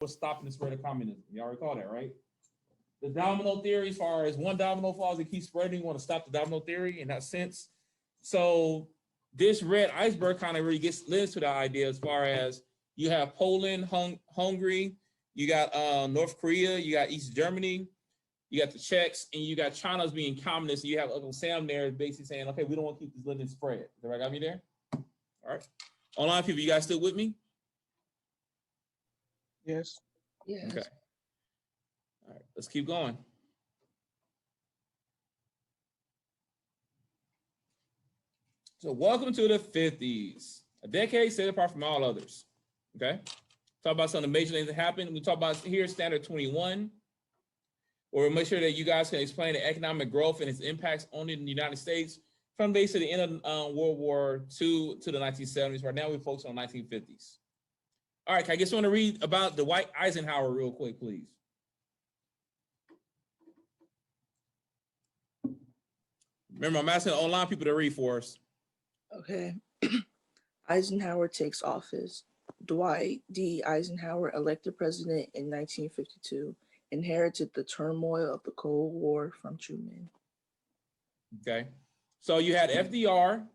was stopping the spread of communism. Y'all recall that, right? The domino theory, as far as one domino falls, it keeps spreading. You want to stop the domino theory in that sense. So this red iceberg kind of really lends to the idea as far as you have Poland, Hungary, you got North Korea, you got East Germany, you got the Czechs, and you got China's being communist. And you have Uncle Sam there basically saying, okay, we don't want to keep this living spread. Everybody got me there? All right. Online people, you guys still with me? Yes. Yes. Okay. All right, let's keep going. So welcome to the 50s, a decade set apart from all others. Okay. Talk about some of the major things that happened. We talk about here Standard 21, where we'll make sure that you guys can explain the economic growth and its impacts on the United States from basically the end of World War II to the 1970s. Right now we focus on the 1950s. All right, I just want to read about Dwight Eisenhower real quick, please. Remember, I'm asking online people to read for us. Okay. Eisenhower takes office. Dwight D. Eisenhower, elected president in 1952, inherited the turmoil of the Cold War from Truman. Okay. So you had FDR,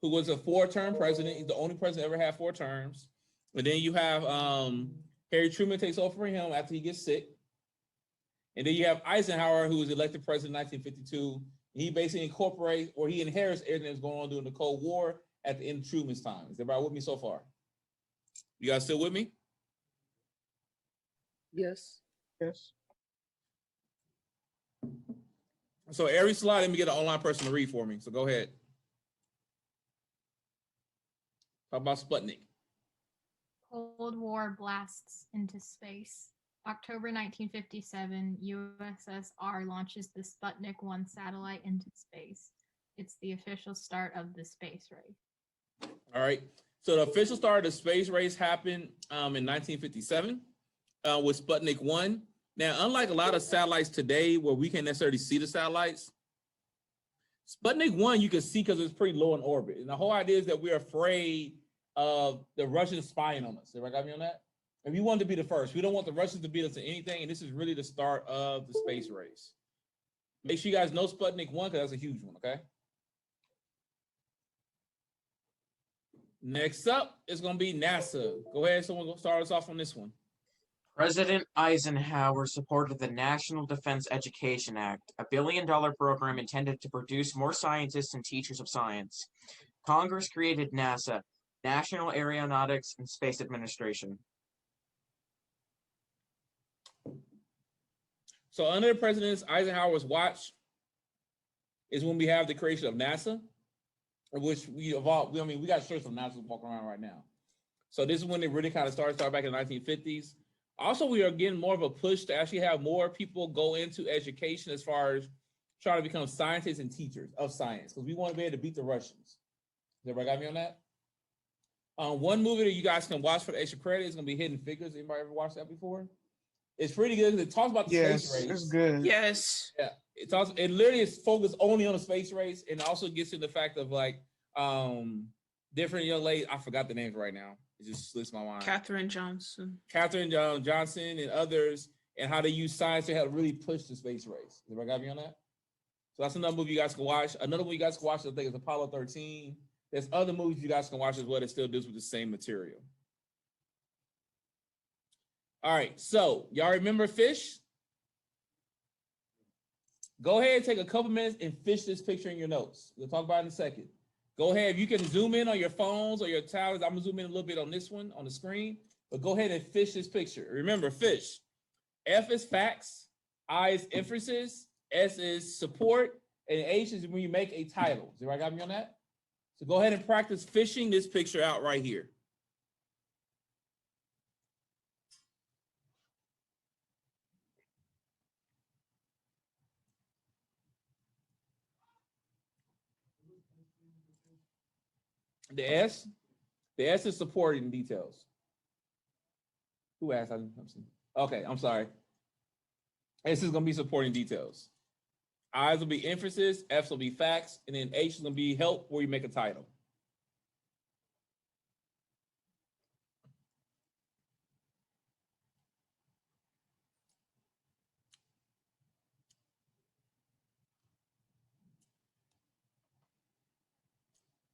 who was a 4-term president. He's the only president ever had 4 terms. And then you have Harry Truman takes over for him after he gets sick. And then you have Eisenhower, who was elected president in 1952. He basically incorporates, or he inherits everything that's going on during the Cold War at the end of Truman's time. Is everybody with me so far? You guys still with me? Yes. Yes. So every slide, let me get an online person to read for me. So go ahead. Talk about Sputnik. Cold War blasts into space. October 1957, USSR launches the Sputnik 1 satellite into space. It's the official start of the space race. All right. So the official start of the space race happened in 1957 with Sputnik 1. Now, unlike a lot of satellites today where we can't necessarily see the satellites, Sputnik 1 you can see because it's pretty low in orbit. And the whole idea is that we're afraid of the Russians spying on us. Everybody got me on that? And we want to be the first. We don't want the Russians to beat us to anything. And this is really the start of the space race. Make sure you guys know Sputnik 1 because that's a huge one, okay? Next up is going to be NASA. Go ahead, someone go start us off on this one. President Eisenhower supported the National Defense Education Act, a billion-dollar program intended to produce more scientists and teachers of science. Congress created NASA, National Aeronautics and Space Administration. So under the President Eisenhower's watch is when we have the creation of NASA, which we evolved. I mean, we got shirts from NASA walking around right now. So this is when it really kind of started back in the 1950s. Also, we are getting more of a push to actually have more people go into education as far as trying to become scientists and teachers of science, because we want to be able to beat the Russians. Everybody got me on that? One movie that you guys can watch for the extra credit is going to be Hidden Figures. Anybody ever watched that before? It's pretty good because it talks about the space race. It's good. Yes. Yeah, it literally is focused only on the space race, and also gets to the fact of like different young ladies. I forgot the names right now. It just slips my mind. Katherine Johnson, Johnson, and others, and how they use science to help really push the space race. Everybody got me on that? So that's another movie you guys can watch. Another one you guys can watch, I think, is Apollo 13. There's other movies you guys can watch as well that still deals with the same material. All right, so y'all remember fish? Go ahead and take a couple minutes and fish this picture in your notes. We'll talk about it in a second. Go ahead, you can zoom in on your phones or your tablets. I'm gonna zoom in a little bit on this one on the screen, but go ahead and fish this picture. Remember, fish. F is facts, I is emphasis, S is support, and H is when you make a title. Does everybody got me on that? So go ahead and practice fishing this picture out right here. The S is supporting details. Who asked? Okay, I'm sorry. S is going to be supporting details. I's will be emphasis, F's will be facts, and then H is going to be help where you make a title.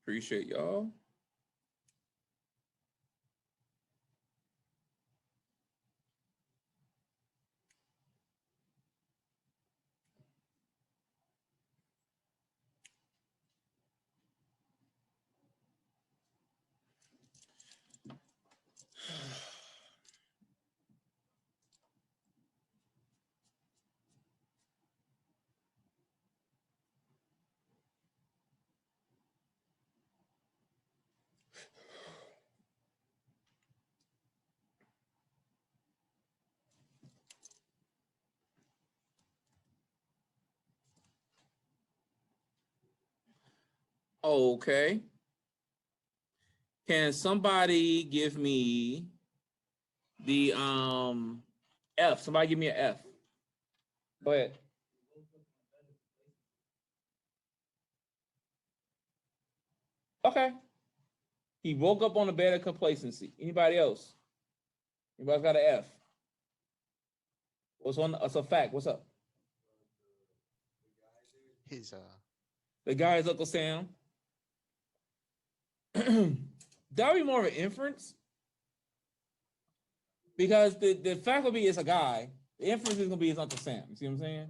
Appreciate y'all. Okay. Can somebody give me the F? Somebody give me an F. Go ahead. Okay. He woke up on a bed of complacency. Anybody else? Anybody got an F? What's on? That's a fact. What's up? His The guy is Uncle Sam. That would be more of an inference. Because the fact would be it's a guy. The inference is gonna be his Uncle Sam. You see what I'm saying?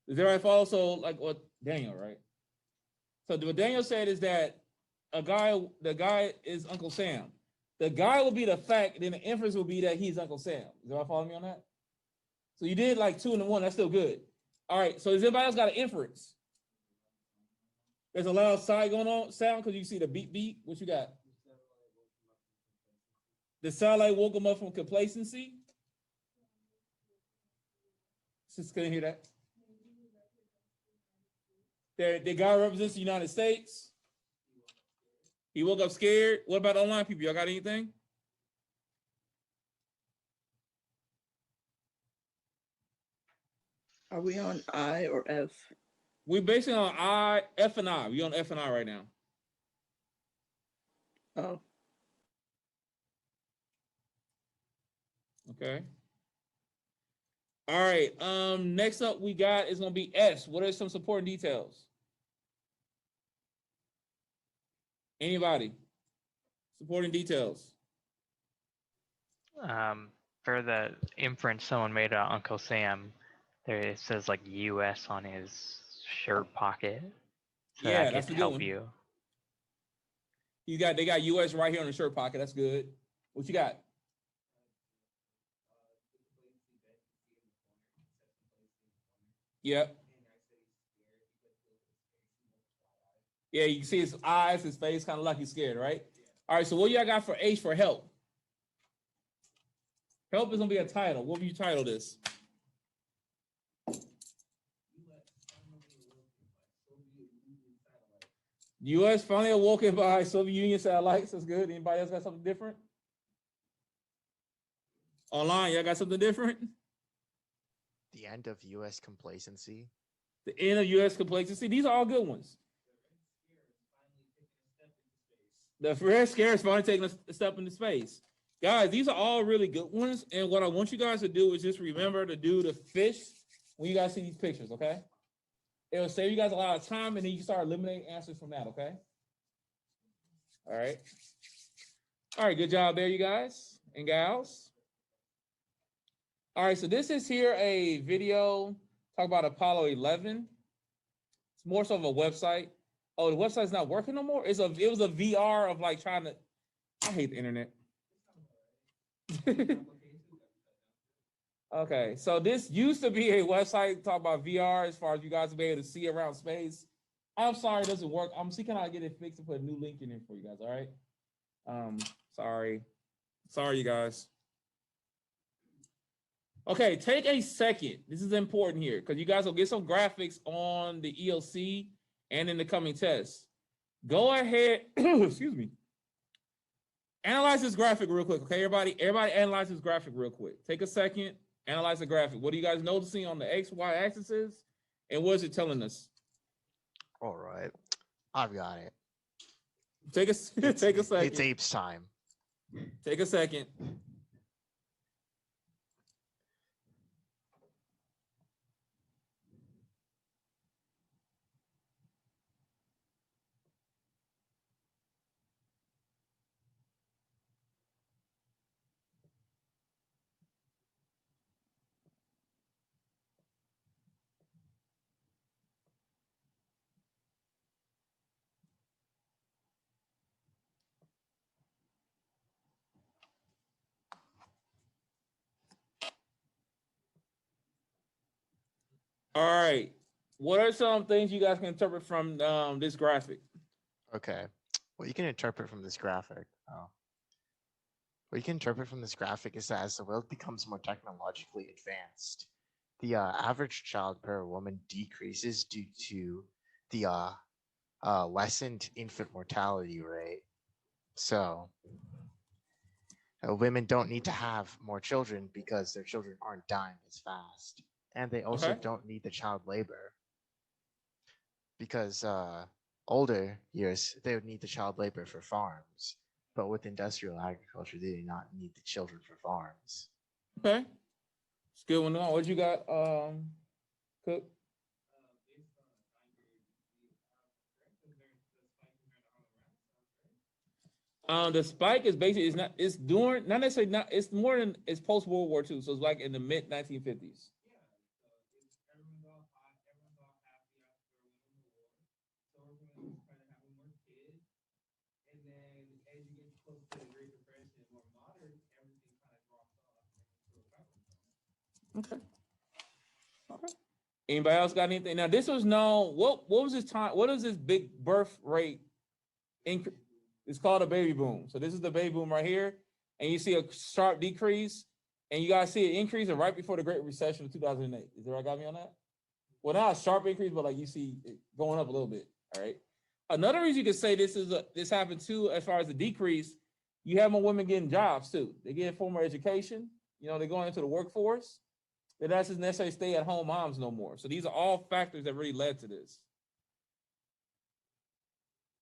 Does everybody follow? So like what Daniel, right? So what Daniel said is that the guy is Uncle Sam. The guy will be the fact, then the inference will be that he's Uncle Sam. Does everybody follow me on that? So you did like 2 and 1. That's still good. All right. So does anybody else got an inference? There's a loud side going on sound because you see the beep beep. What you got? The satellite woke him up from complacency. Just couldn't hear that. The guy represents the United States. He woke up scared. What about online people? Y'all got anything? Are we on I or F? We're basically on F and I. We on F and I right now. Oh, Okay. All right. Next up we got is gonna be S. What are some supporting details? Anybody? Supporting details. For the inference someone made on Uncle Sam, there it says like U.S. on his shirt pocket, so Yeah, that that's could a good help one. you. They got US right here on the shirt pocket. That's good. What you got? Yep. Yeah, you can see his eyes, his face, kind of like he's scared, right? All right, so what y'all got for H for help? Help is gonna be a title. What would you title this? U.S. finally awoken by Soviet Union satellites. That's good. Anybody else got something different? Online, y'all got something different? the end of U.S. complacency. The end of U.S. complacency. These are all good ones. The Red Scare is finally taking a step into space. Guys, these are all really good ones. And what I want you guys to do is just remember to do the fish when you guys see these pictures, okay? It'll save you guys a lot of time, and then you start eliminating answers from that, okay? All right. All right, good job there, you guys and gals. All right, so this is here a video talk about Apollo 11. It's more so of a website. Oh, the website's not working no more? It was a VR of like trying to, I hate the internet. Okay, so this used to be a website talk about VR as far as you guys to be able to see around space. I'm sorry it doesn't work. I'm seeing how I get it fixed and put a new link in there for you guys, all right? Sorry, you guys. Okay, take a second. This is important here because you guys will get some graphics on the ELC and in the coming tests. Go ahead, excuse me. Analyze this graphic real quick, okay, everybody? Everybody analyze this graphic real quick. Take a second, analyze the graphic. What are you guys noticing on the X, Y axis? And what is it telling us? All right, I've got it. Take a second. It's apes time. Take a second. All right. What are some things you guys can interpret from this graphic? Okay. What you can interpret from this graphic. What you can interpret from this graphic is that as the world becomes more technologically advanced, the average child per woman decreases due to the lessened infant mortality rate. So women don't need to have more children because their children aren't dying as fast, and they also Okay. don't need the child labor because older years they would need the child labor for farms, but with industrial agriculture they do not need the children for farms. Okay. It's a good one. What you got, Cook? The spike is basically it's during not necessarily not it's more than it's post World War II, so it's like in the mid 1950s. Okay. Okay. Anybody else got anything? Now this was known. What was this time? What is this big birth rate increase? It's called a baby boom. So this is the baby boom right here, and you see a sharp decrease, and you guys see an increase right before the Great Recession of 2008. Is there? I got me on that? Well, not a sharp increase, but like you see it going up a little bit. All right. Another reason you could say this happened too, as far as the decrease, you have more women getting jobs too. They get formal education. You know, they're going into the workforce. They're not just necessarily stay-at-home moms no more. So these are all factors that really led to this.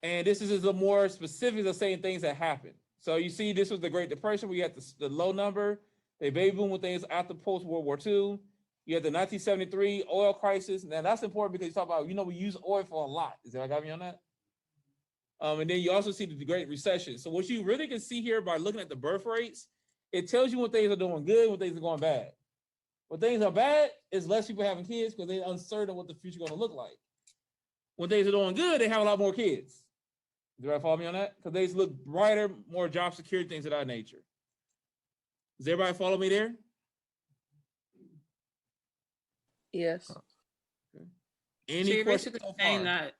And this is just a more specific of saying things that happened. So you see, this was the Great Depression. We had the low number, the baby boom with things after post-World War II. You had the 1973 oil crisis. Now that's important because you talk about, we use oil for a lot. Is that got me on that? And then you also see the Great Recession. So what you really can see here by looking at the birth rates, it tells you when things are doing good, when things are going bad. When things are bad, it's less people having kids because they're uncertain what the future is going to look like. When things are doing good, they have a lot more kids. Do I follow me on that? Because they look brighter, more job security, things of that nature. Does everybody follow me there? Yes. Okay. So Any you're questions basically so saying far? that.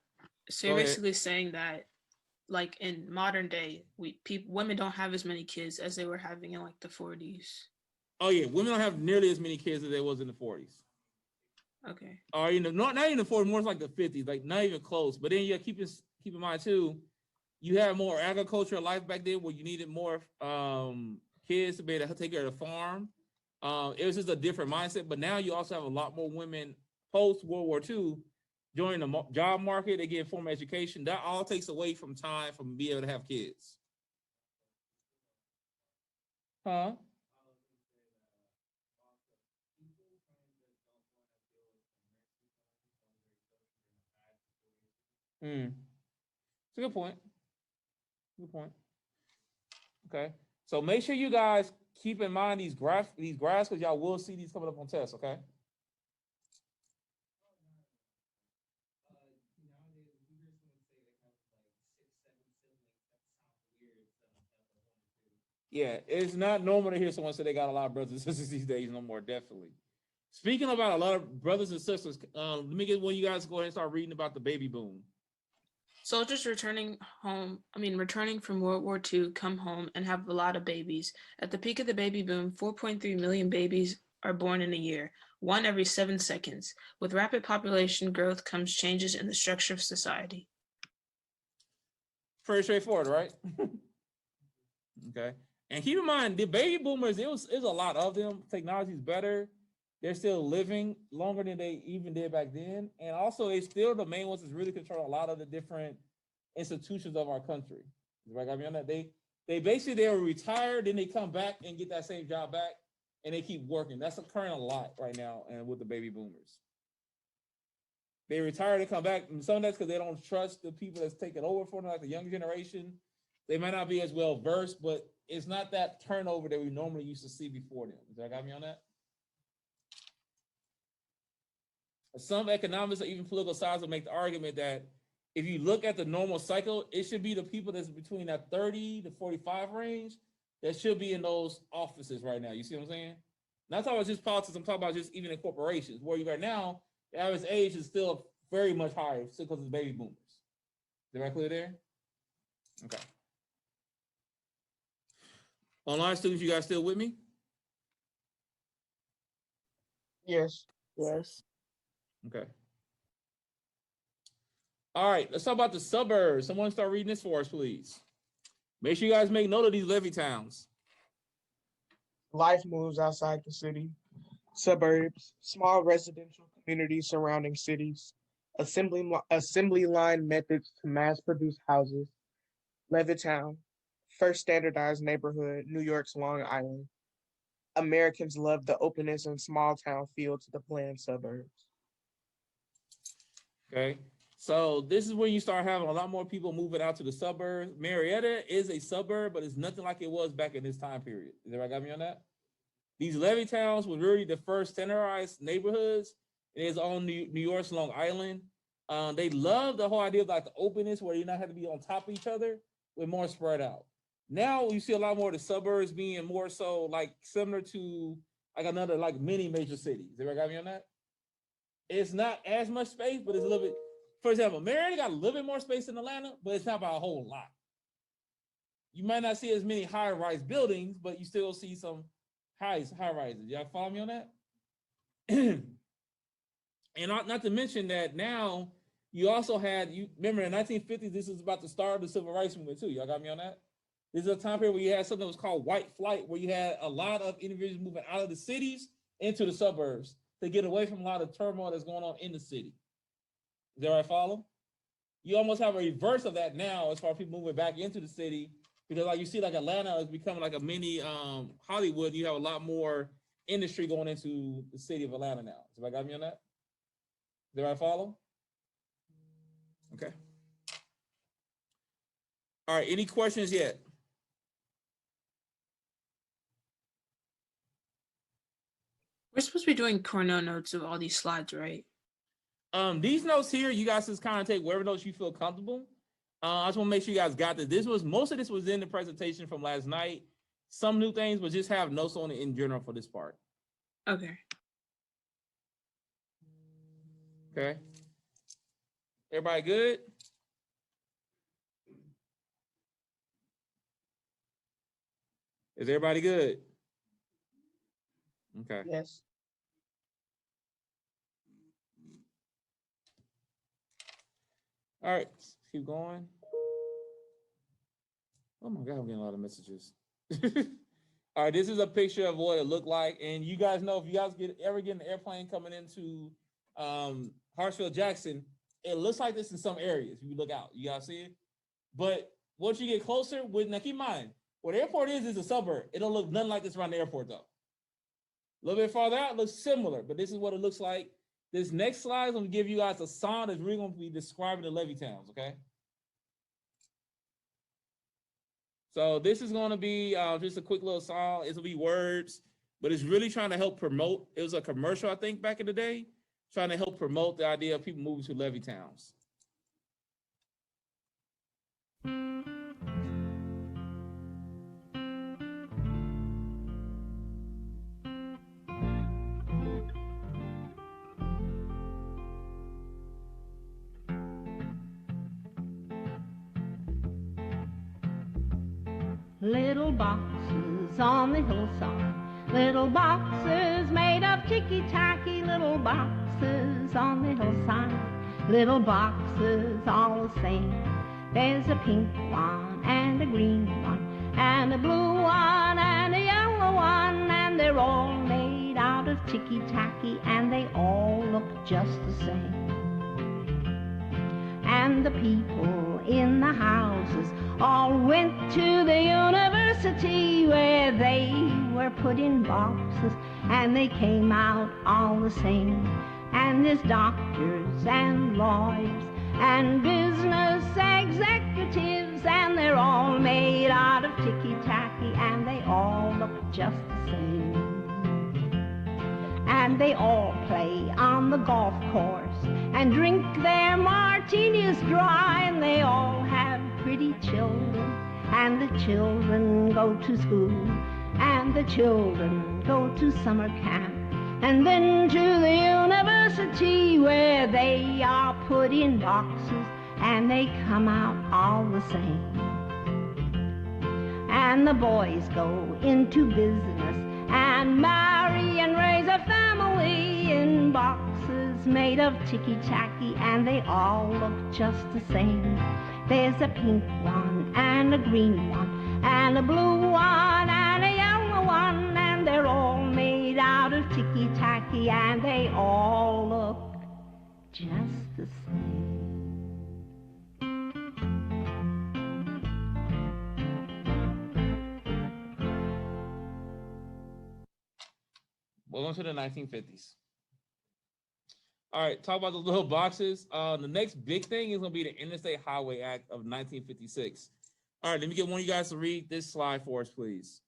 So Go you're ahead. basically saying that, like in modern day, women don't have as many kids as they were having in like the 40s. Oh yeah, women don't have nearly as many kids as they was in the 40s. Okay. Or not even the 40s, more like the 50s, like not even close. But then you keep in mind too, you have more agricultural life back then where you needed more kids to be able to take care of the farm. It was just a different mindset. But now you also have a lot more women post World War II joining the job market. They get formal education. That all takes away from time from being able to have kids. Huh? It's a good point. Good point. Okay. So make sure you guys keep in mind these graphs because y'all will see these coming up on tests, okay? Yeah, it's not normal to hear someone say they got a lot of brothers and sisters these days no more, definitely. Speaking about a lot of brothers and sisters, let me get one of you guys go ahead and start reading about the baby boom. Soldiers returning from World War II come home and have a lot of babies. At the peak of the baby boom, 4.3 million babies are born in a year, one every 7 seconds. With rapid population growth comes changes in the structure of society. Pretty straightforward, right? Okay. And keep in mind, the baby boomers, there's a lot of them. Technology's better. They're still living longer than they even did back then. And also, they're still the main ones that's really control a lot of the different institutions of our country. Right? I mean, on that, they basically they were retired, then they come back and get that same job back, and they keep working. That's occurring a lot right now, and with the baby boomers. They retire and come back. And some of that's because they don't trust the people that's taking over for them, like the younger generation. They might not be as well versed, but it's not that turnover that we normally used to see before them. Does that got me on that? Some economists or even political science will make the argument that if you look at the normal cycle, it should be the people that's between that 30 to 45 range that should be in those offices right now. You see what I'm saying? Not talking about just politics. I'm talking about just even in corporations where you right now, The average age is still very much higher, still because it's baby boomers. Is that clear there? Okay. Online students, you guys still with me? Yes. Yes. Okay. All right, let's talk about the suburbs. Someone start reading this for us, please. Make sure you guys make note of these levee towns. Life moves outside the city. Suburbs, small residential communities surrounding cities. Assembly line methods to mass produce houses. Levittown, first standardized neighborhood, New York's Long Island. Americans love the openness and small town feel to the planned suburbs. Okay. So this is when you start having a lot more people moving out to the suburbs. Marietta is a suburb, but it's nothing like it was back in this time period. Is everybody got me on that? These levee towns were really the first standardized neighborhoods. It is on New York's Long Island. They love the whole idea of like the openness where you not have to be on top of each other, with more spread out. Now you see a lot more of the suburbs being more so like similar to like another like mini major cities. Everybody got me on that? It's not as much space, but it's a little bit. For example, Marietta got a little bit more space than Atlanta, but it's not by a whole lot. You might not see as many high-rise buildings, but you still see some high rises. Y'all follow me on that? And not to mention that now you also had, you remember in the 1950s, this is about the start of the civil rights movement too. Y'all got me on that? This is a time period where you had something that was called white flight, where you had a lot of individuals moving out of the cities into the suburbs to get away from a lot of turmoil that's going on in the city. Is that right, follow? You almost have a reverse of that now as far as people moving back into the city, because like you see like Atlanta is becoming like a mini Hollywood. You have a lot more industry going into the city of Atlanta now. So I got me on that? Is that right, follow? Okay. All right, any questions yet? We're supposed to be doing Cornell notes of all these slides, right? These notes here, you guys just kind of take whatever notes you feel comfortable. I just want to make sure you guys got this. Most of this was in the presentation from last night. Some new things, but just have notes on it in general for this part. Okay. Okay. Everybody good? Is everybody good? Okay. Yes. All right, let's keep going. Oh my God, I'm getting a lot of messages. All right, this is a picture of what it looked like. And you guys know, if you guys ever get an airplane coming into Hartsfield Jackson, it looks like this in some areas. If you look out, you guys see it. But once you get closer, now keep in mind, where the airport is a suburb. It don't look nothing like this around the airport though. A little bit farther out, it looks similar, but this is what it looks like. This next slide is going to give you guys a song that's really going to be describing the levee towns, okay? So this is going to be just a quick little song. It'll be words, but it's really trying to help promote. It was a commercial, I think, back in the day, trying to help promote the idea of people moving to levee towns. Little boxes on the hillside, little boxes made of ticky-tacky, little boxes on the hillside, little boxes all the same. There's a pink one and a green one and a blue one and a yellow one, and they're all made out of ticky-tacky and they all look just the same. And the people in the houses all went to the university where they were put in boxes and they came out all the same. And there's doctors and lawyers and business executives, and they're all made out of ticky-tacky and they all look just the same. And they all play on the golf course and drink their martinis dry, and they all have pretty children, and the children go to school, and the children go to summer camp. and then to the university where they are put in boxes and they come out all the same. And the boys go into business and marry and raise a family in boxes made of ticky-tacky, and they all look just the same. There's a pink one and a green one and a blue one and a yellow one, and they're all made out of ticky-tacky, and they all look just the same. Welcome to the 1950s. All right, talk about the little boxes. The next big thing is going to be the Interstate Highway Act of 1956. All right, let me get one of you guys to read this slide for us, please.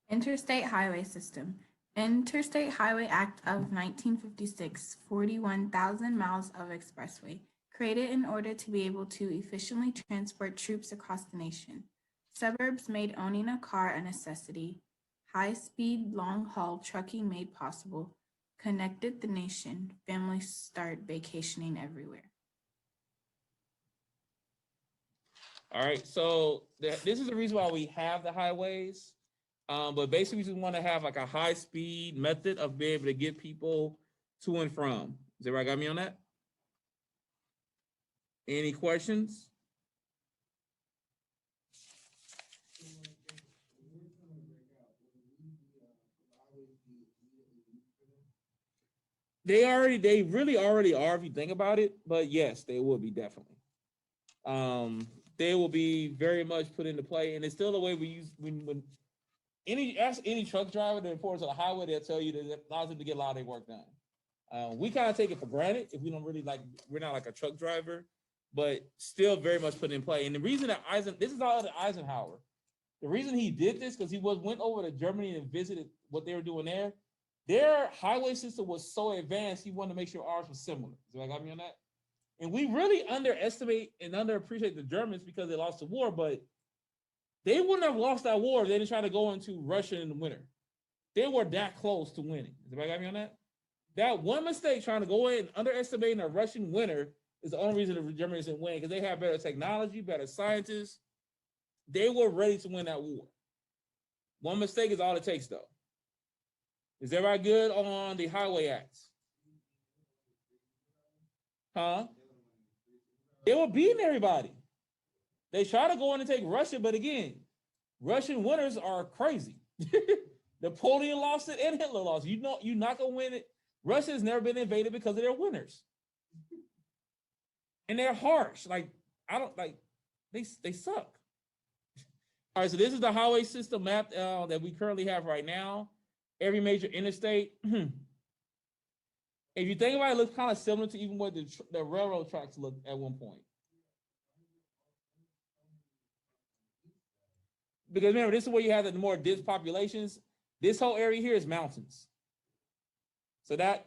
Interstate Highway System. Interstate Highway Act of 1956, 41,000 miles of expressway, created in order to be able to efficiently transport troops across the nation. Suburbs made owning a car a necessity. High-speed, long-haul trucking made possible. Connected the nation. Families start vacationing everywhere. All right, so this is the reason why we have the highways. But basically, we just want to have like a high-speed method of being able to get people to and from. Is everybody got me on that? Any questions? They really already are if you think about it, but yes, they will be definitely. They will be very much put into play, and it's still the way we use when ask any truck driver the importance of the highway, they'll tell you that it allows them to get a lot of their work done. We kind of take it for granted if we don't really we're not like a truck driver, but still very much put in play. And the reason that this is all the Eisenhower. The reason he did this because he went over to Germany and visited what they were doing there. Their highway system was so advanced, he wanted to make sure ours was similar. So I got me on that. And we really underestimate and underappreciate the Germans because they lost the war, but they wouldn't have lost that war if they didn't try to go into Russia in the winter. They were that close to winning. Does anybody got me on that? That one mistake trying to go in and underestimating a Russian winter is the only reason the Germans didn't win, because they had better technology, better scientists. They were ready to win that war. One mistake is all it takes, though. Is everybody good on the Highway Acts? Huh? They were beating everybody. They tried to go in and take Russia, but again, Russian winners are crazy. Napoleon lost it and Hitler lost it. You're not gonna win it. Russia has never been invaded because of their winners. And they're harsh. They suck. All right, so this is the highway system map that we currently have right now. Every major interstate. If you think about it, it looks kind of similar to even what the railroad tracks looked at one point. Because remember, this is where you have the more dense populations. This whole area here is mountains. So that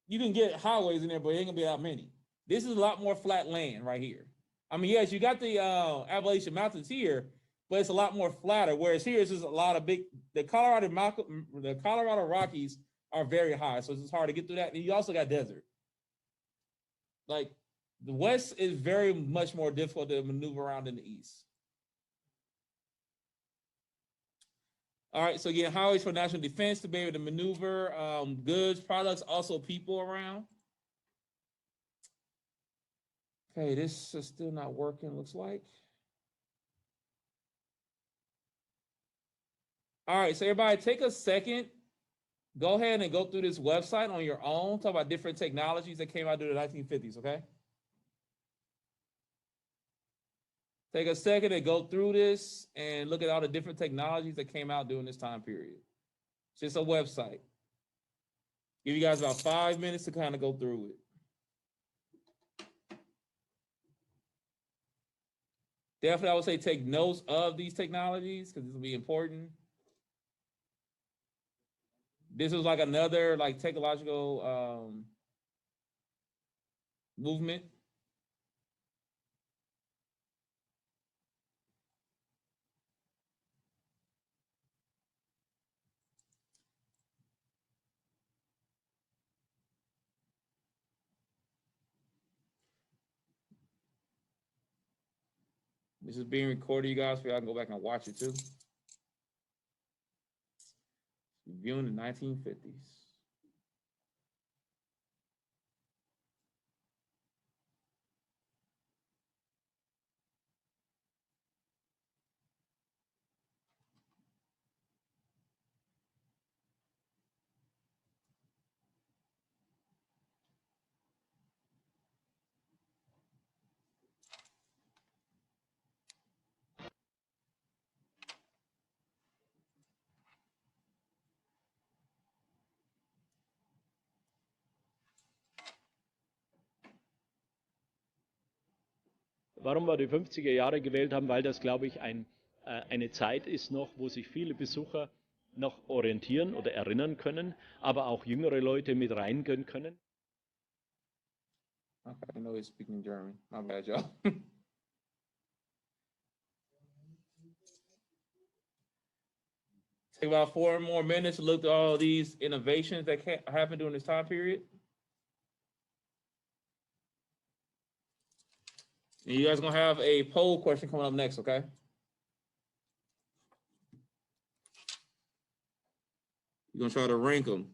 you can get highways in there, but it ain't gonna be that many. This is a lot more flat land right here. I mean, yes, you got the Appalachian Mountains here, but it's a lot more flatter. Whereas here it's just a lot of big. The Colorado Rockies are very high, so it's just hard to get through that. And you also got desert. Like the West is very much more difficult to maneuver around than the East. All right, so again, highways for national defense to be able to maneuver goods, products, also people around. Okay, this is still not working, looks like. All right, so everybody take a second. Go ahead and go through this website on your own. Talk about different technologies that came out during the 1950s, okay? Take a second and go through this and look at all the different technologies that came out during this time period. It's just a website. Give you guys about 5 minutes to kind of go through it. Definitely, I would say take notes of these technologies because this will be important. This is like another technological movement. This is being recorded, you guys, so y'all can go back and watch it too. Reviewing the 1950s. Warum wir die 50er Jahre gewählt haben, weil das, glaube ich, eine Zeit ist noch, wo sich viele Besucher noch orientieren oder erinnern können, aber auch jüngere Leute mit reingehen können. Okay, I know he's speaking German. My bad, y'all. Take about 4 more minutes to look at all these innovations that happened during this time period. And you guys gonna have a poll question coming up next, okay? You're gonna try to rank them.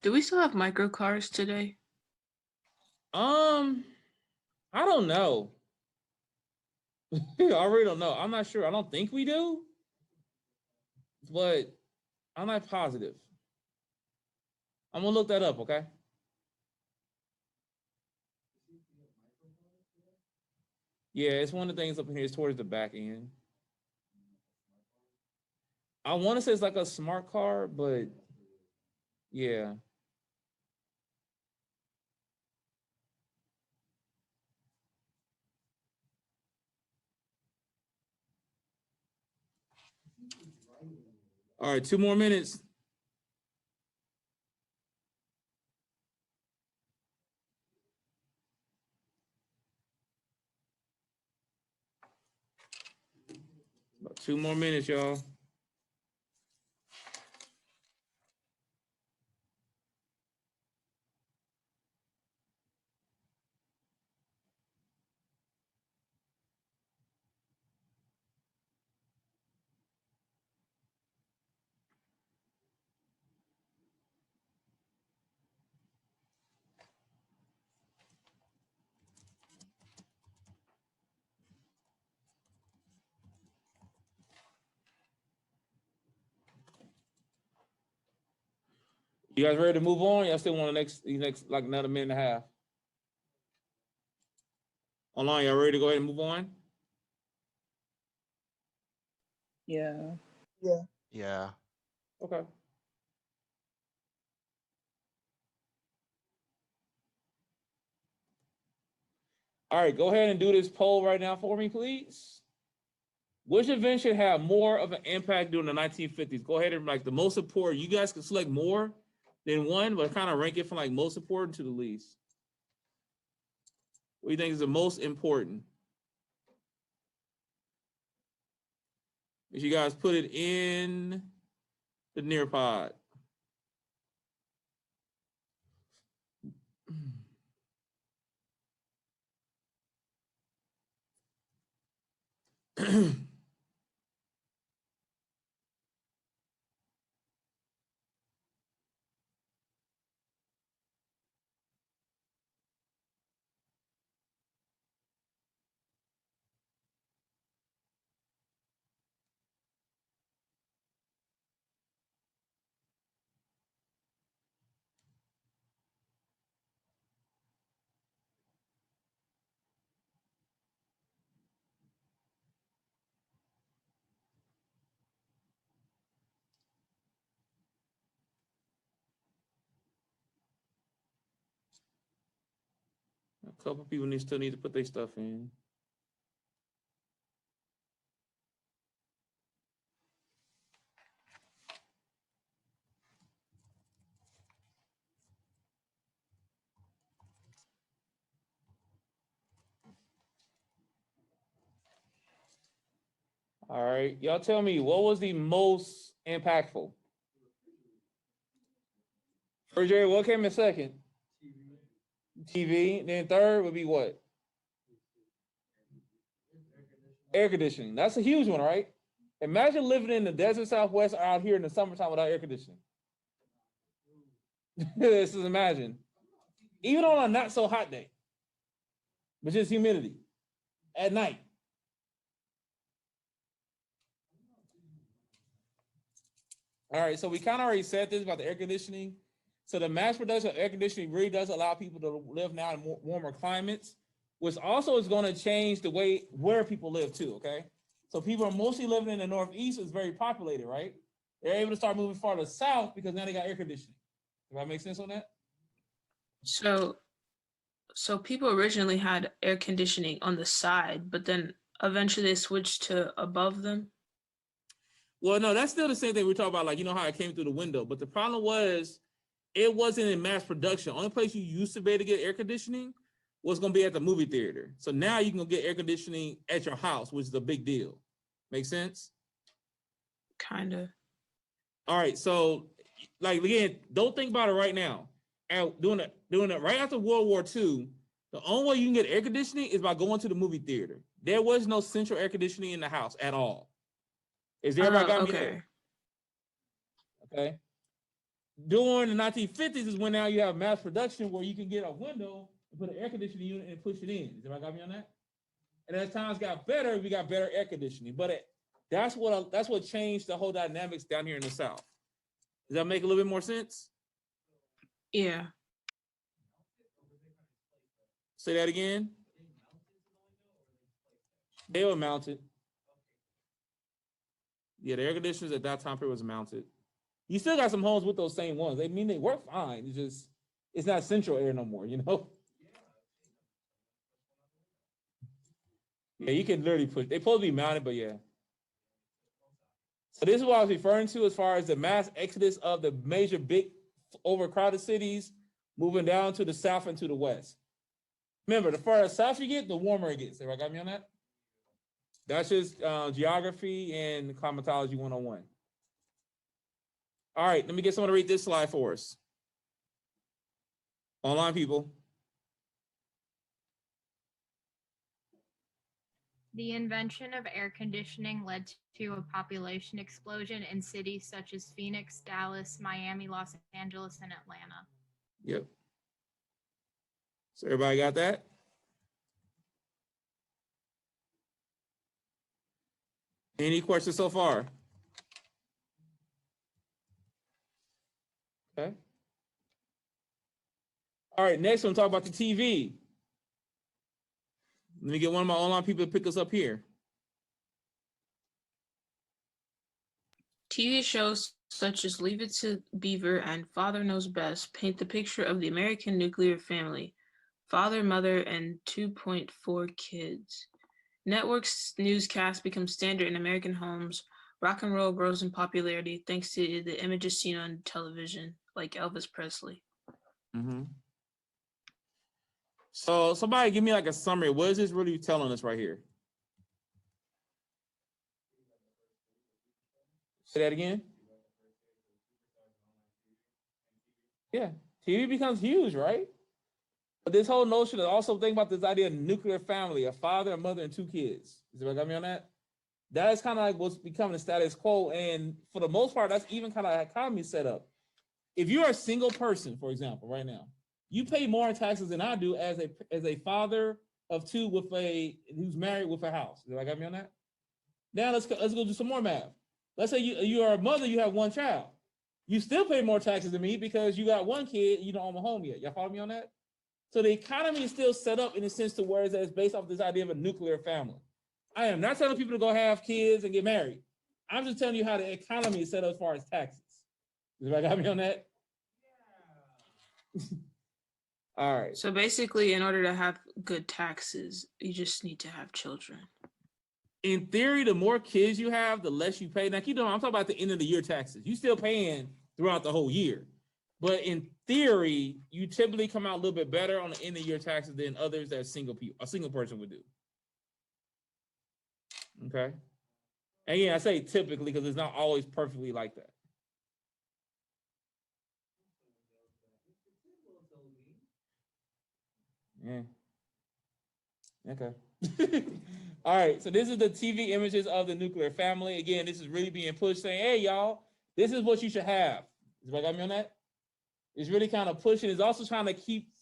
Do we still have microcars today? I don't know. I really don't know. I'm not sure. I don't think we do, but I'm not positive. I'm gonna look that up, okay? Yeah, it's one of the things up in here. It's towards the back end. I want to say it's like a smart car, but yeah. All right, 2 more minutes. About 2 more minutes, y'all. You guys ready to move on? Y'all still want the next like another minute and a half? Hold on, y'all ready to go ahead and move on? Yeah. Yeah. Yeah. Okay. All right, go ahead and do this poll right now for me, please. Which event should have more of an impact during the 1950s? Go ahead and like the most important. You guys can select more than one, but kind of rank it from like most important to the least. What do you think is the most important? If you guys put it in the Nearpod. A couple people still need to put their stuff in. All right, y'all tell me what was the most impactful? Refrigerator, what came in second? TV. Then third would be what? Air conditioning. That's a huge one, right? Imagine living in the desert Southwest or out here in the summertime without air conditioning. This is imagine. Even on a not so hot day, but just humidity at night. All right, so we kind of already said this about the air conditioning. So the mass production of air conditioning really does allow people to live now in more warmer climates, which also is going to change the way where people live too, okay? So people are mostly living in the Northeast, it's very populated, right? They're able to start moving farther south because now they got air conditioning. Does that make sense on that? So people originally had air conditioning on the side, but then eventually they switched to above them. Well, no, that's still the same thing we're talking about, like, you know how it came through the window. But the problem was it wasn't in mass production. Only place you used to be able to get air conditioning was going to be at the movie theater. So now you can get air conditioning at your house, which is a big deal. Make sense? Kind of. All right. So, like, again, don't think about it right now. And doing it right after World War II, the only way you can get air conditioning is by going to the movie theater. There was no central air conditioning in the house at all. Is everybody got me there? Okay. During the 1950s is when now you have mass production where you can get a window and put an air conditioning unit and push it in. Is everybody got me on that? And as times got better, we got better air conditioning. But that's what changed the whole dynamics down here in the South. Does that make a little bit more sense? Yeah. Say that again. They were mounted. Yeah, the air conditioners at that time period was mounted. You still got some homes with those same ones. I mean, they work fine. It's just, it's not central air no more, you know? Yeah, you can literally push. They're supposed to be mounted, but yeah. So this is what I was referring to as far as the mass exodus of the major big overcrowded cities moving down to the south and to the west. Remember, the further south you get, the warmer it gets. Everybody got me on that? That's just geography and climatology 101. All right, let me get someone to read this slide for us. Online people. The invention of air conditioning led to a population explosion in cities such as Phoenix, Dallas, Miami, Los Angeles, and Atlanta. Yep. So everybody got that? Any questions so far? Okay. All right, next one, talk about the TV. Let me get one of my online people to pick us up here. TV shows such as Leave It to Beaver and Father Knows Best paint the picture of the American nuclear family: father, mother, and 2.4 kids. Network's newscasts become standard in American homes. Rock and roll grows in popularity thanks to the images seen on television, like Elvis Presley. Mm-hmm. So somebody give me like a summary. What is this really telling us right here? Say that again. Yeah, TV becomes huge, right? But this whole notion of also think about this idea of nuclear family, a father, a mother, and 2 kids. Is everybody got me on that? That is kind of like what's becoming the status quo. And for the most part, that's even kind of how economy set up. If you're a single person, for example, right now, you pay more in taxes than I do as a father of 2 who's married with a house. Did I got me on that? Now let's go do some more math. Let's say you are a mother, you have 1 child. You still pay more taxes than me because you got 1 kid, you don't own a home yet. Y'all follow me on that? So the economy is still set up in a sense to where it's based off this idea of a nuclear family. I am not telling people to go have kids and get married. I'm just telling you how the economy is set up as far as taxes. Does everybody got me on that? Yeah. All right. So basically, in order to have good taxes, you just need to have children. In theory, the more kids you have, the less you pay. Now, keep on, I'm talking about the end of the year taxes. You still paying throughout the whole year. But in theory, you typically come out a little bit better on the end of year taxes than others that a single person would do. Okay. And yeah, I say typically because it's not always perfectly like that. Yeah. Okay. All right. So this is the TV images of the nuclear family. Again, this is really being pushed, saying, "Hey, y'all, this is what you should have." Is what got me on that? It's really kind of pushing. It's also trying to keep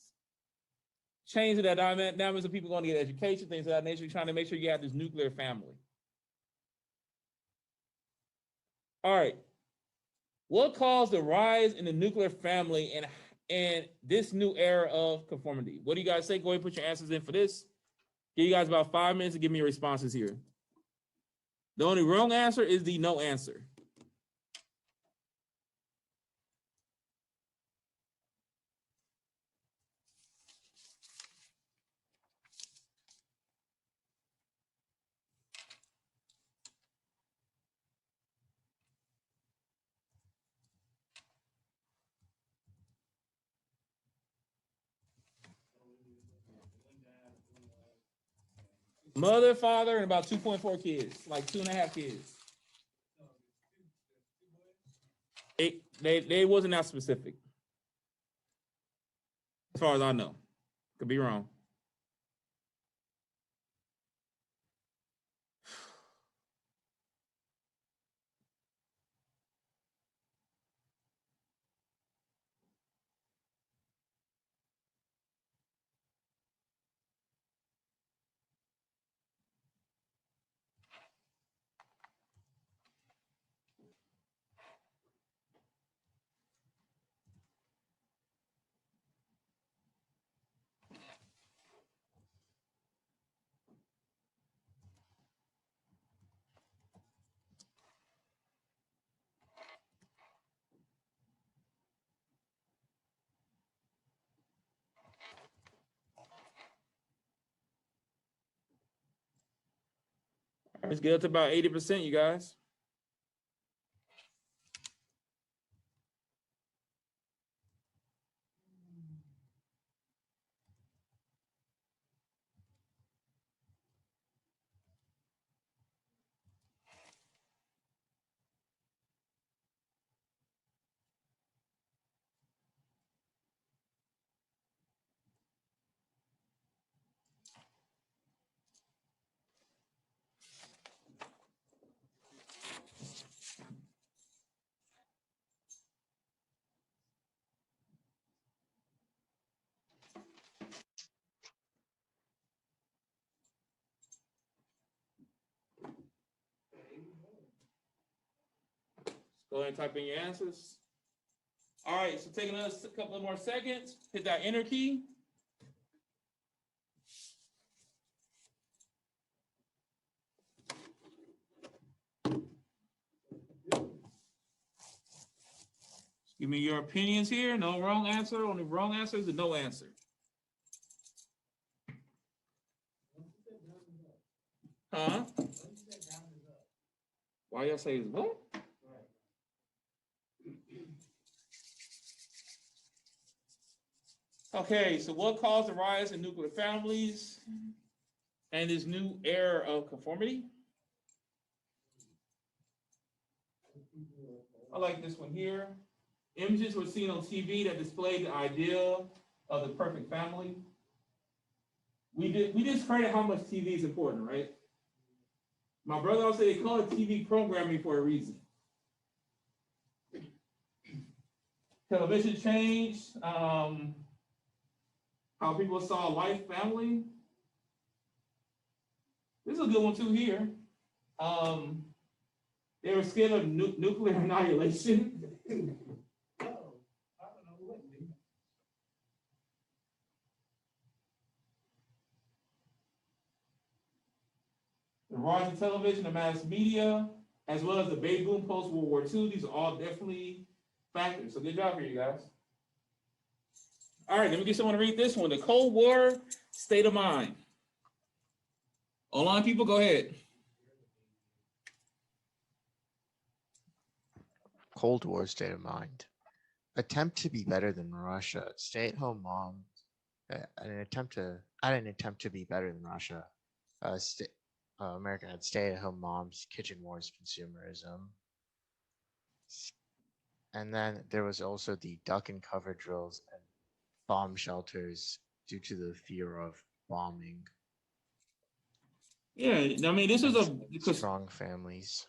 changing that dynamics of people going to get education, things of that nature. Trying to make sure you have this nuclear family. All right. What caused the rise in the nuclear family and this new era of conformity? What do you guys say? Go ahead and put your answers in for this. Give you guys about 5 minutes to give me your responses here. The only wrong answer is the no answer. Mother, father, and about 2.4 kids, like 2.5 kids. They wasn't that specific, as far as I know. Could be wrong. Let's get up to about 80%, you guys. Go ahead and type in your answers. All right, so take another couple of more seconds. Hit that enter key. Give me your opinions here. No wrong answer. Only wrong answer is a no answer. Huh? Why y'all say what? Okay, so what caused the rise in nuclear families and this new era of conformity? I like this one here. Images were seen on TV that displayed the ideal of the perfect family. We discredit how much TV is important, right? My brother always say they call it TV programming for a reason. Television changed how people saw life, family. This is a good one too here. They were scared of nuclear annihilation. The rise of television and mass media, as well as the baby boom post World War II, these are all definitely factors. So good job here, you guys. All right, let me get someone to read this one. The Cold War State of Mind. Online people, go ahead. Cold War state of mind. Attempt to be better than Russia. Stay-at-home mom. An attempt to be better than Russia. America had stay-at-home moms, kitchen wars, consumerism. And then there was also the duck and cover drills and bomb shelters, due to the fear of bombing. Yeah, I mean, this is because Strong families.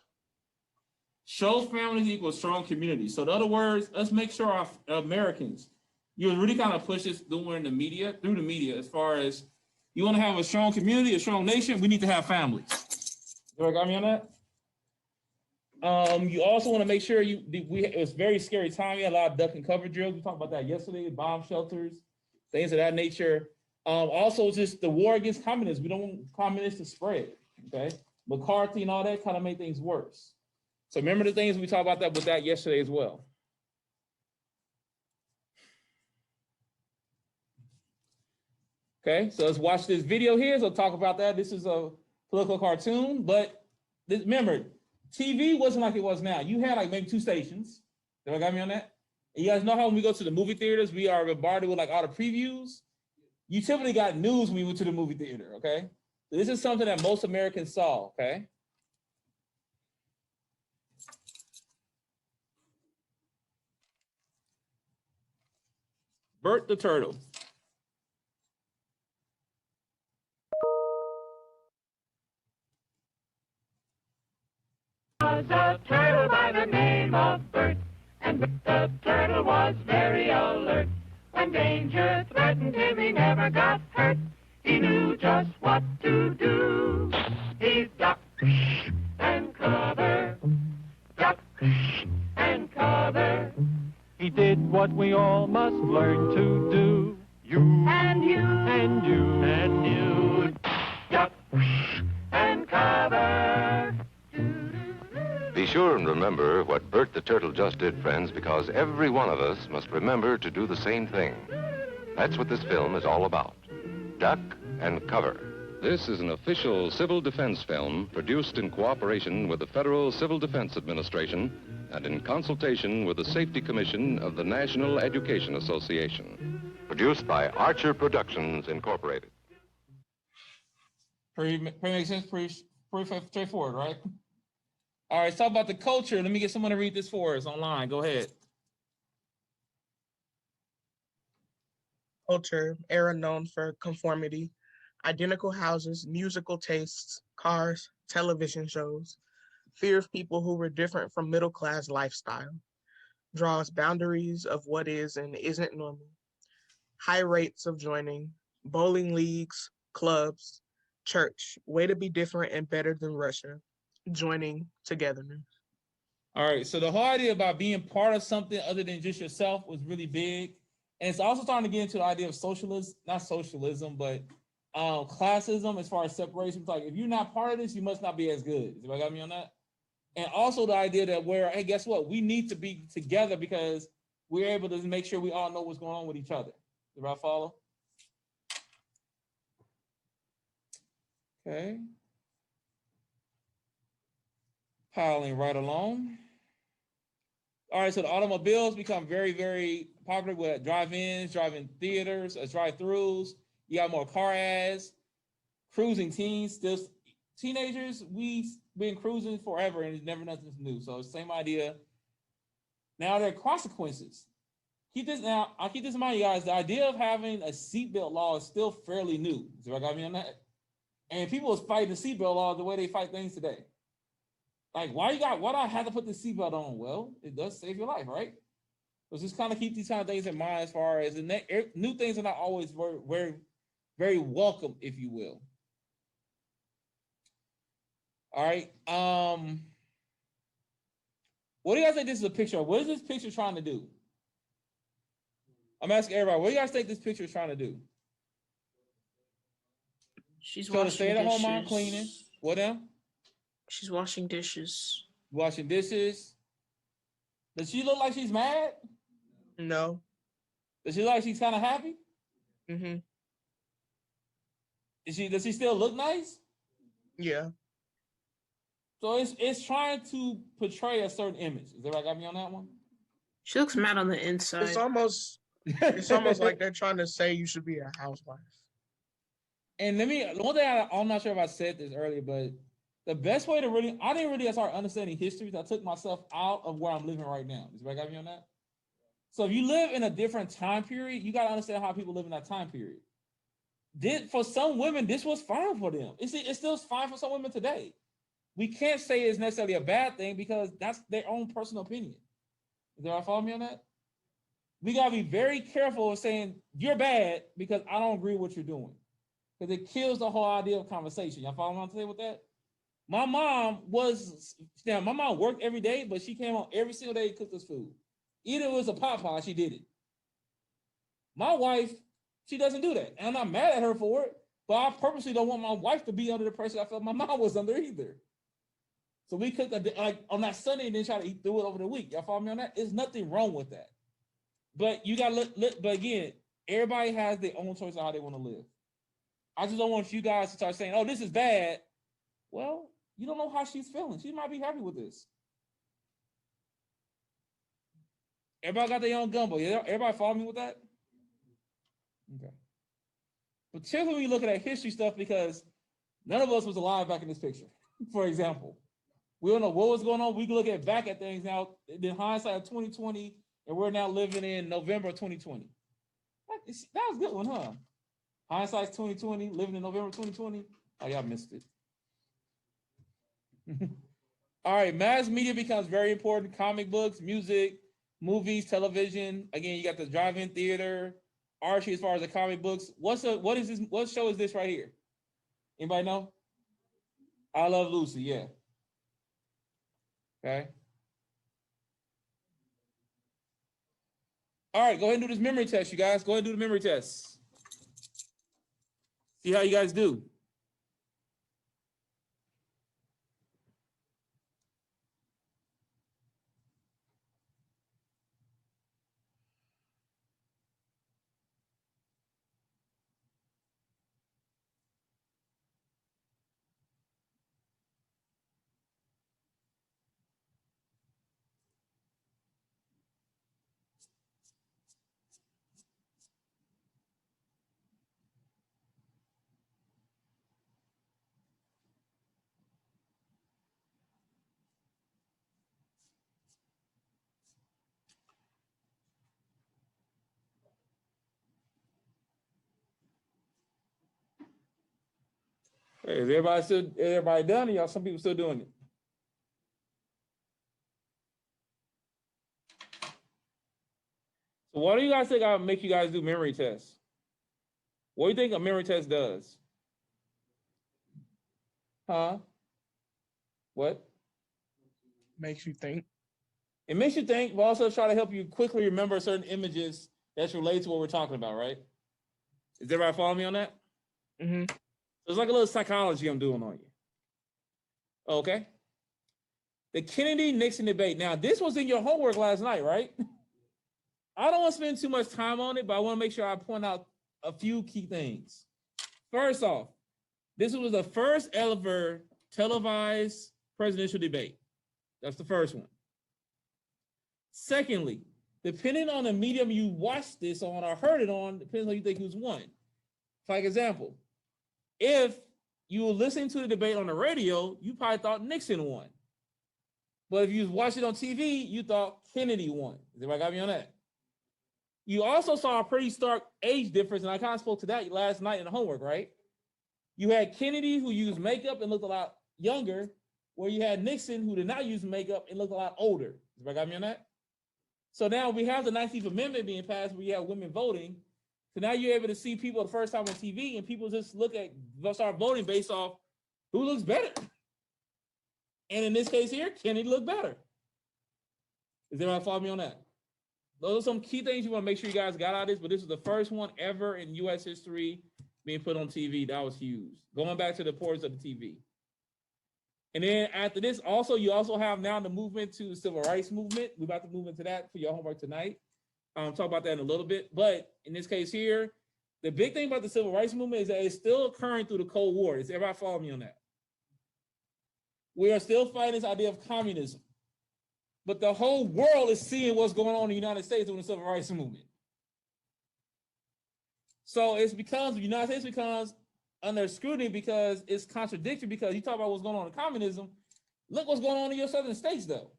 strong families equals strong communities. So in other words, let's make sure our Americans, you really kind of push this through the media, as far as you want to have a strong community, a strong nation, we need to have families. You got me on that? You also want to make sure it was a very scary time. We had a lot of duck and cover drills. We talked about that yesterday, bomb shelters, things of that nature. Also just the war against communists. We don't want communists to spread, okay? McCarthy and all that kind of made things worse. So remember the things we talked about that with that yesterday as well. Okay, so let's watch this video here. So talk about that. This is a political cartoon, but remember, TV wasn't like it was now. You had like maybe 2 stations. Did I got me on that? And you guys know how when we go to the movie theaters, we are bombarded with like all the previews. You typically got news when we went to the movie theater, okay? So this is something that most Americans saw, okay? Bert the Turtle. Was a turtle by the name of Bert, and the turtle was very alert. When danger threatened him, he never got hurt. He knew just what to do. He ducked and cover, ducked and cover. He did what we all must learn to do. You and you and you and you, duck and cover. Be sure and remember what Bert the Turtle just did, friends, because every one of us must remember to do the same thing. That's what this film is all about. Duck and cover. This is an official civil defense film produced in cooperation with the Federal Civil Defense Administration and in consultation with the Safety Commission of the National Education Association. Produced by Archer Productions, Incorporated. Pretty makes sense, pretty straightforward, right? All right, let's talk about the culture. Let me get someone to read this for us online. Go ahead. Culture, era known for conformity, identical houses, musical tastes, cars, television shows, fear of people who were different from middle-class lifestyle, draws boundaries of what is and isn't normal, high rates of joining, bowling leagues, clubs, church, way to be different and better than Russia, joining togetherness. All right, so the whole idea about being part of something other than just yourself was really big. And it's also starting to get into the idea of socialism, not socialism, but classism as far as separation. It's like, if you're not part of this, you must not be as good. You got me on that? And also the idea that hey, guess what? We need to be together because we're able to make sure we all know what's going on with each other. Do I follow? Okay. Piling right along. All right, so the automobiles become very, very popular with drive-ins, drive-in theaters, drive-throughs. You got more car ads, cruising teens. Still, teenagers, we've been cruising forever and it's never nothing new. So same idea. Now there are consequences. I keep this in mind, you guys. The idea of having a seatbelt law is still fairly new. So I got me on that. And people was fighting the seatbelt law the way they fight things today. Like, why do I have to put the seatbelt on? Well, it does save your life, right? So just kind of keep these kind of things in mind as far as new things are not always very, very welcome, if you will. All right. What do you guys think this is a picture of? What is this picture trying to do? I'm asking everybody, what do you guys think this picture is trying to do? She's washing dishes. Stay at home mom cleaning. What now? She's washing dishes. Washing dishes. Does she look like she's mad? No. Does she look like she's kind of happy? Mm-hmm. Does she still look nice? Yeah. So it's trying to portray a certain image. Is everybody got me on that one? She looks mad on the inside. It's almost like they're trying to say you should be a housewife. And one thing I'm not sure if I said this earlier, but the best way to I didn't really start understanding history. I took myself out of where I'm living right now. Does everybody got me on that? So if you live in a different time period, you got to understand how people live in that time period. for some women, this was fine for them. It's still fine for some women today. We can't say it's necessarily a bad thing because that's their own personal opinion. Do y'all follow me on that? We gotta be very careful of saying you're bad because I don't agree with what you're doing. Because it kills the whole idea of conversation. Y'all follow me on today with that? My mom worked every day, but she came home every single day to cook us food. Either it was a pot pie, she did it. My wife, she doesn't do that. And I'm not mad at her for it, but I purposely don't want my wife to be under the pressure I felt my mom was under either. So we cooked like on that Sunday and then try to eat through it over the week. Y'all follow me on that? There's nothing wrong with that. But you gotta look, but again, everybody has their own choice of how they want to live. I just don't want you guys to start saying, oh, this is bad. Well, you don't know how she's feeling. She might be happy with this. Everybody got their own gumbo. Yeah, everybody follow me with that? Okay. Particularly when you look at that history stuff, because none of us was alive back in this picture, for example. We don't know what was going on. We can look back at things now, in hindsight of 2020, and we're now living in November of 2020. That was a good one, huh? Hindsight's 2020, living in November 2020. Oh, y'all missed it. All right, mass media becomes very important. Comic books, music, movies, television. Again, you got the drive-in theater, Archie as far as the comic books. What show is this right here? Anybody know? I Love Lucy, yeah. Okay. All right, go ahead and do this memory test, you guys. Go ahead and do the memory test. See how you guys do. Hey, is everybody done? Or y'all, some people still doing it? So what do you guys think I'll make you guys do memory tests? What do you think a memory test does? Huh? What? Makes you think. It makes you think, but also try to help you quickly remember certain images that's related to what we're talking about, right? Is everybody following me on that? Mm-hmm. It's like a little psychology I'm doing on you. Okay. The Kennedy-Nixon debate. Now, this was in your homework last night, right? I don't want to spend too much time on it, but I want to make sure I point out a few key things. First off, this was the first ever televised presidential debate. That's the first one. Secondly, depending on the medium you watched this on or heard it on, depends on who you think who's won. For example, if you were listening to the debate on the radio, you probably thought Nixon won. But if you watched it on TV, you thought Kennedy won. Does everybody got me on that? You also saw a pretty stark age difference, and I kind of spoke to that last night in the homework, right? You had Kennedy, who used makeup and looked a lot younger, where you had Nixon, who did not use makeup and looked a lot older. Does everybody got me on that? So now we have the 19th Amendment being passed where you have women voting. So now you're able to see people the first time on TV, and people just start voting based off who looks better. And in this case here, Kennedy looked better. Is everybody follow me on that? Those are some key things you want to make sure you guys got out of this, but this is the first one ever in U.S. history being put on TV. That was huge. Going back to the importance of the TV. And then after this, you also have now the movement to the civil rights movement. We're about to move into that for your homework tonight. Talk about that in a little bit. But in this case here, the big thing about the civil rights movement is that it's still occurring through the Cold War. Does everybody follow me on that? We are still fighting this idea of communism. But the whole world is seeing what's going on in the United States during the civil rights movement. So the United States becomes under scrutiny because it's contradictory, because you talk about what's going on in communism. Look what's going on in your southern states, though.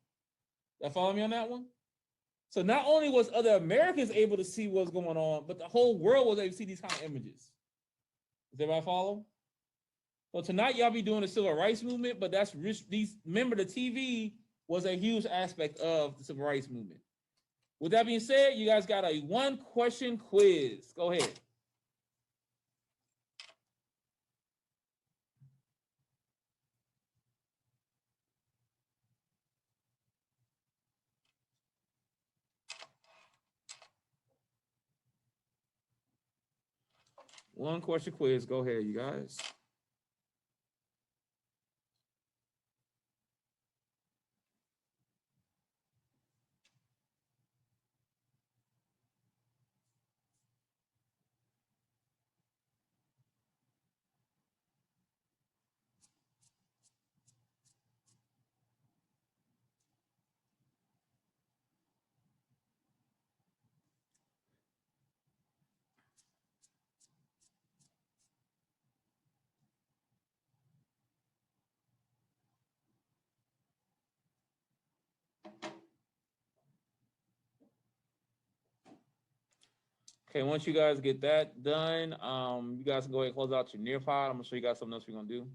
Y'all follow me on that one? So not only was other Americans able to see what's going on, but the whole world was able to see these kind of images. Does everybody follow? So tonight y'all be doing the civil rights movement, but that's these. Remember, the TV was a huge aspect of the civil rights movement. With that being said, you guys got a 1-question quiz. Go ahead. One question quiz. Go ahead, you guys. Okay, once you guys get that done, you guys can go ahead and close out your Nearpod. I'm gonna show you guys something else we're gonna do.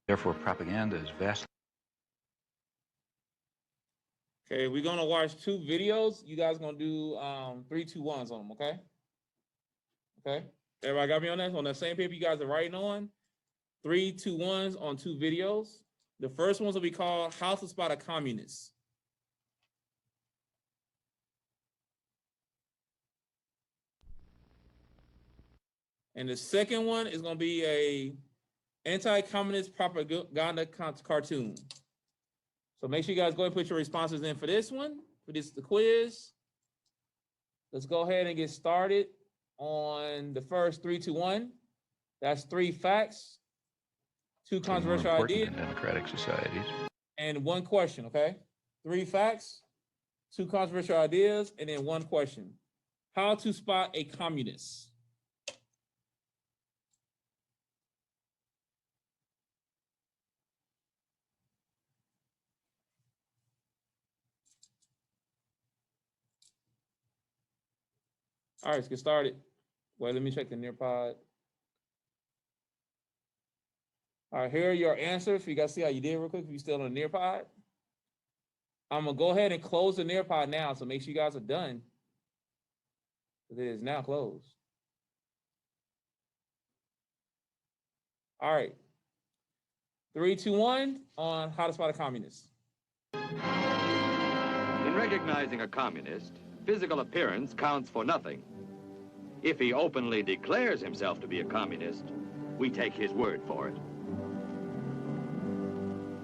Therefore, propaganda is vastly. Okay, we're gonna watch 2 videos. You guys gonna do 3, 2, 1s on them, okay? Okay. Everybody got me on that? On that same paper you guys are writing on? 3, 2, 1s on 2 videos. The first ones will be called How to Spot a Communist. And the second one is gonna be a anti-communist propaganda cartoon. So make sure you guys go ahead and put your responses in for this one, for the quiz. Let's go ahead and get started on the first 3, 2, 1. That's 3 facts, 2 controversial ideas, in democratic societies, and 1 question, okay? 3 facts, 2 controversial ideas, and then 1 question. How to spot a communist. All right, let's get started. Wait, let me check the Nearpod. All right, here are your answers. You guys see how you did real quick if you're still on the Nearpod. I'm gonna go ahead and close the Nearpod now, so make sure you guys are done. It is now closed. All right. 3, 2, 1 on how to spot a communist. In recognizing a communist, physical appearance counts for nothing. If he openly declares himself to be a communist, we take his word for it.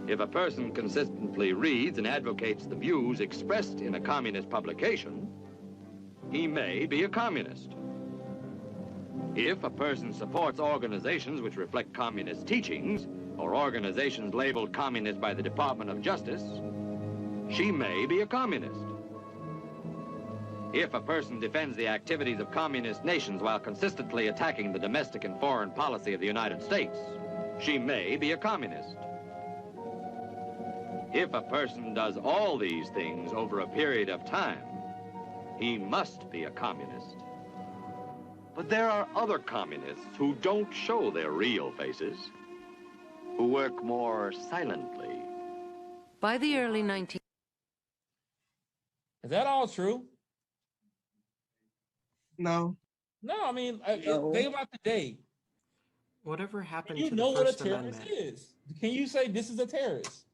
If a person consistently reads and advocates the views expressed in a communist publication, he may be a communist. If a person supports organizations which reflect communist teachings, or organizations labeled communist by the Department of Justice, she may be a communist. If a person defends the activities of communist nations while consistently attacking the domestic and foreign policy of the United States, she may be a communist. If a person does all these things over a period of time, he must be a communist. But there are other communists who don't show their real faces, who work more silently. By the early 19... Is that all true? No. No, I mean, No. think about today. Whatever happened You to know the what a First terrorist Amendment? is. Can you say this is a terrorist?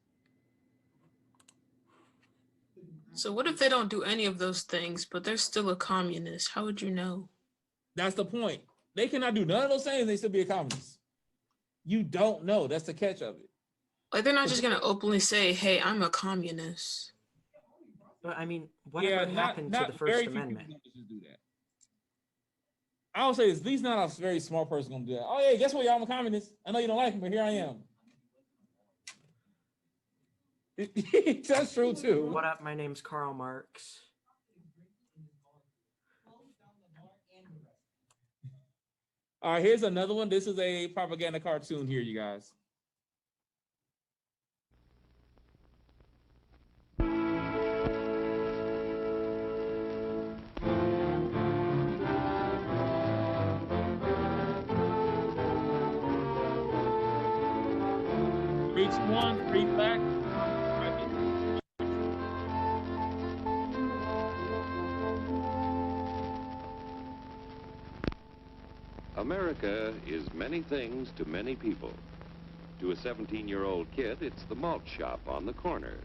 So what if they don't do any of those things, but they're still a communist? How would you know? That's the point. They cannot do none of those things, they still be a communist. You don't know. That's the catch of it. Like they're not just gonna openly say, "Hey, I'm a communist." But I mean, whatever happened to the First very few Amendment? people just do that. I would say at least not a very smart person gonna do that. Oh yeah, guess what, y'all? I'm a communist. I know you don't like me, but here I am. That's true too. What up? My name's Karl Marx. All right, here's another one. This is a propaganda cartoon here, you guys. Reach one, read back. America is many things to many people. To a 17-year-old kid, it's the malt shop on the corner.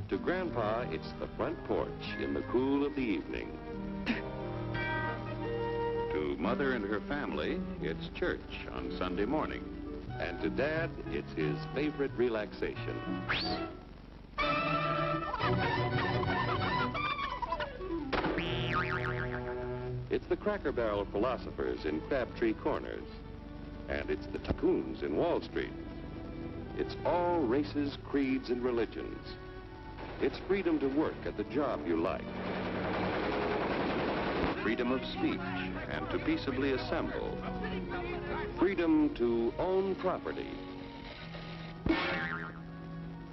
To Grandpa, it's the front porch in the cool of the evening. To Mother and her family, it's church on Sunday morning. And to Dad, it's his favorite relaxation. It's the Cracker Barrel philosophers in Crabtree Corners. And it's the tycoons in Wall Street. It's all races, creeds, and religions. It's freedom to work at the job you like. Freedom of speech and to peaceably assemble. Freedom to own property.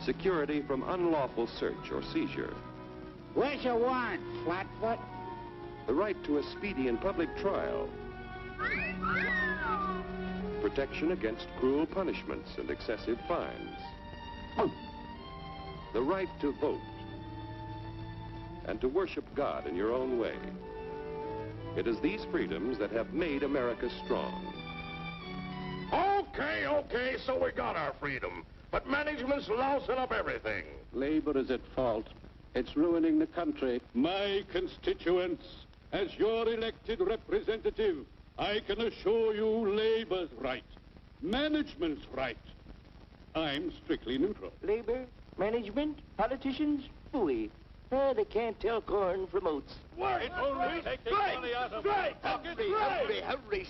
Security from unlawful search or seizure. Where's your warrant, Flatfoot? The right to a speedy and public trial. Protection against cruel punishments and excessive fines. The right to vote. And to worship God in your own way. It is these freedoms that have made America strong. Okay, so we got our freedom. But management's lousing up everything. Labor is at fault. It's ruining the country. My constituents, as your elected representative, I can assure you Labor's right, management's right. I'm strictly neutral. Labor, management, politicians, phooey. They can't tell corn from oats. Work! Hurry,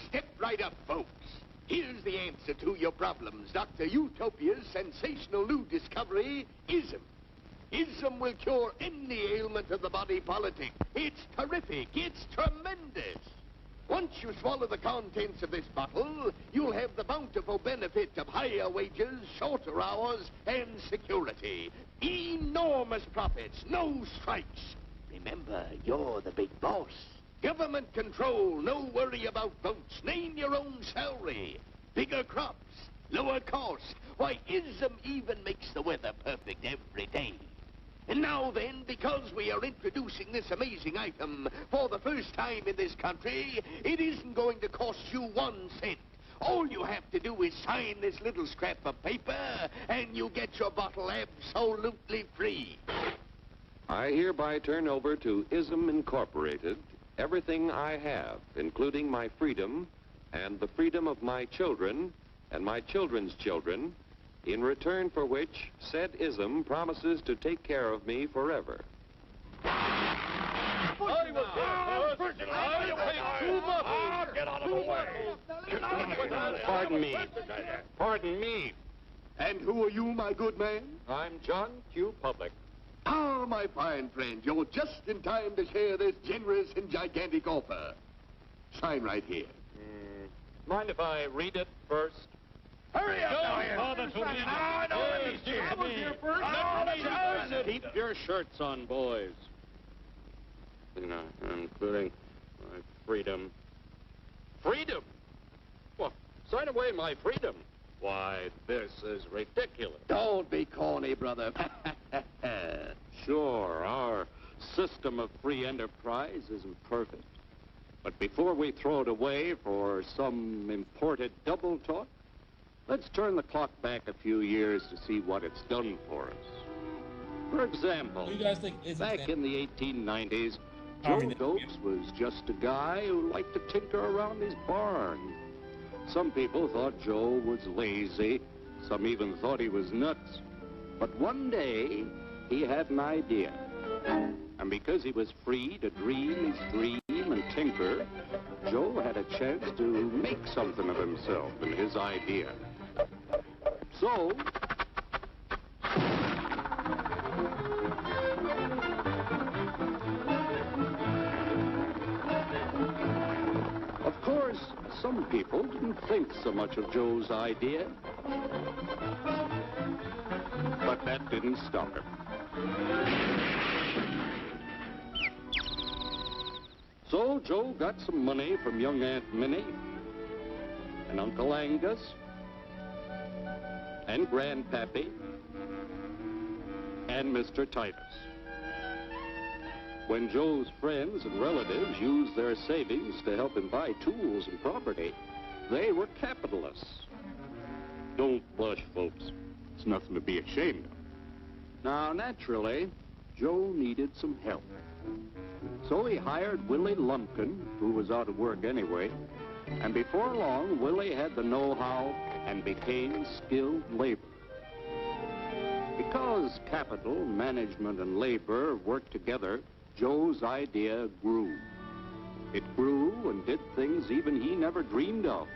step right up, folks. Here's the answer to your problems. Dr. Utopia's sensational new discovery, ism. Ism will cure any ailment of the body politic. It's terrific. It's tremendous. Once you swallow the contents of this bottle, you'll have the bountiful benefit of higher wages, shorter hours, and security. Enormous profits, no strikes. Remember, you're the big boss. Government control, no worry about votes. Name your own salary. Bigger crops, lower cost. Why, ism even makes the weather perfect every day. And now then, because we are introducing this amazing item for the first time in this country, it isn't going to cost you 1 cent. All you have to do is sign this little scrap of paper, and you get your bottle absolutely free. I hereby turn over to ISM Incorporated everything I have, including my freedom and the freedom of my children and my children's children, in return for which said ISM promises to take care of me forever. Pardon me. And who are you, my good man? I'm John Q. Public. Ah, my fine friend, you're just in time to share this generous and gigantic offer. Sign right here. Mind if I read it first? Hurry up, Keep your shirts on, boys. Including my freedom. Freedom? Well, sign away my freedom. Why, this is ridiculous. Don't be corny, brother. Sure, our system of free enterprise isn't perfect. But before we throw it away for some imported double talk, let's turn the clock back a few years to see what it's done for us. For example, You guys think back in the 1890s, Joe Dopes was just a guy who liked to tinker around his barn. Some people thought Joe was lazy. Some even thought he was nuts. But one day, he had an idea. And because he was free to dream his dream and tinker, Joe had a chance to make something of himself and his idea. So, of course, some people didn't think so much of Joe's idea. But that didn't stop him. So Joe got some money from young Aunt Minnie and Uncle Angus and Grandpappy and Mr. Titus. When Joe's friends and relatives used their savings to help him buy tools and property, they were capitalists. Don't blush, folks. It's nothing to be ashamed of. Now, naturally, Joe needed some help. So he hired Willie Lumpkin, who was out of work anyway, and before long, Willie had the know-how and became skilled labor. Because capital, management, and labor worked together, Joe's idea grew. It grew and did things even he never dreamed of.